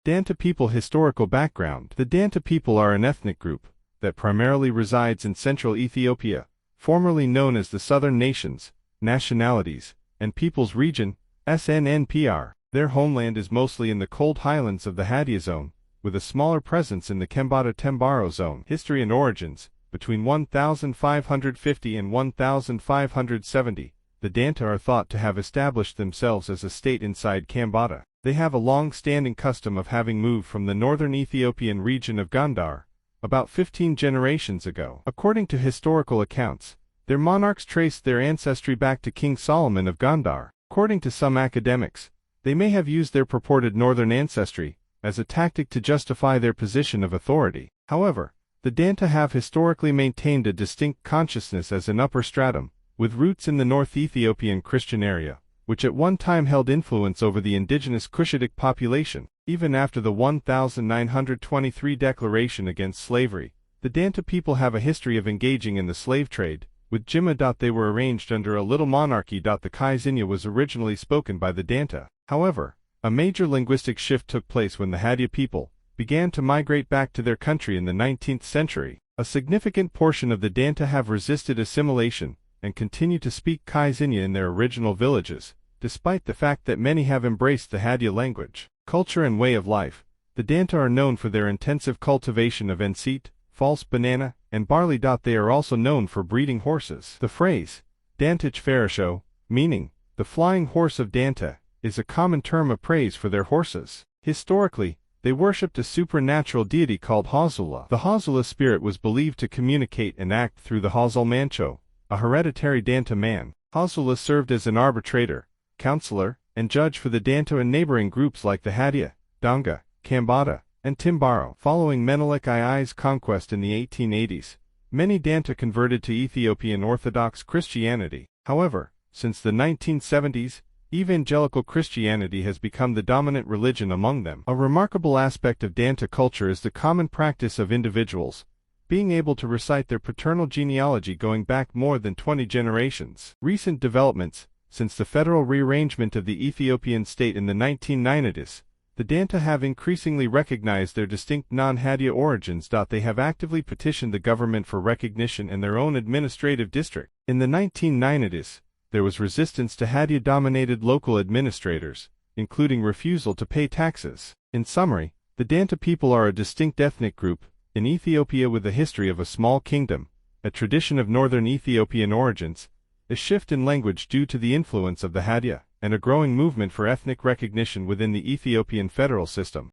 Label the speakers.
Speaker 1: Danta people historical background. The Danta people are an ethnic group that primarily resides in central Ethiopia, formerly known as the Southern Nations, Nationalities, and Peoples Region, SNNPR. Their homeland is mostly in the cold highlands of the Hadiya Zone, with a smaller presence in the Kembata Tembaro Zone. History and origins. Between 1550 and 1570, the Danta are thought to have established themselves as a state inside Kambata. They have a long-standing custom of having moved from the northern Ethiopian region of Gondar, about 15 generations ago. According to historical accounts, their monarchs traced their ancestry back to King Solomon of Gondar. According to some academics, they may have used their purported northern ancestry as a tactic to justify their position of authority. However, the Danta have historically maintained a distinct consciousness as an upper stratum, with roots in the North Ethiopian Christian area, which at one time held influence over the indigenous Cushitic population. Even after the 1923 declaration against slavery, the Danta people have a history of engaging in the slave trade, with Jimma. They were arranged under a little monarchy. The Kaizinya was originally spoken by the Danta. However, a major linguistic shift took place when the Hadiya people began to migrate back to their country in the 19th century. A significant portion of the Danta have resisted assimilation and continue to speak Kaizinya in their original villages, despite the fact that many have embraced the Hadiya language. Culture and way of life. The Danta are known for their intensive cultivation of enseat, false banana, and barley. They are also known for breeding horses. The phrase, Dantich Farasho, meaning, the flying horse of Danta, is a common term of praise for their horses. Historically, they worshipped a supernatural deity called Hazula. The Hazula spirit was believed to communicate and act through the Hazul Mancho, a hereditary Danta man. Hazula served as an arbitrator, counselor, and judge for the Danta and neighboring groups like the Hadiya, Danga, Kambata, and Tembaro. Following Menelik II's conquest in the 1880s, many Danta converted to Ethiopian Orthodox Christianity. However, since the 1970s, evangelical Christianity has become the dominant religion among them. A remarkable aspect of Danta culture is the common practice of individuals being able to recite their paternal genealogy going back more than 20 generations. Recent developments. Since the federal rearrangement of the Ethiopian state in the 1990s, the Danta have increasingly recognized their distinct non-Hadiya origins. They have actively petitioned the government for recognition in their own administrative district. In the 1990s, there was resistance to Hadiya-dominated local administrators, including refusal to pay taxes. In summary, the Danta people are a distinct ethnic group in Ethiopia with a history of a small kingdom, a tradition of northern Ethiopian origins, a shift in language due to the influence of the Hadiya, and a growing movement for ethnic recognition within the Ethiopian federal system.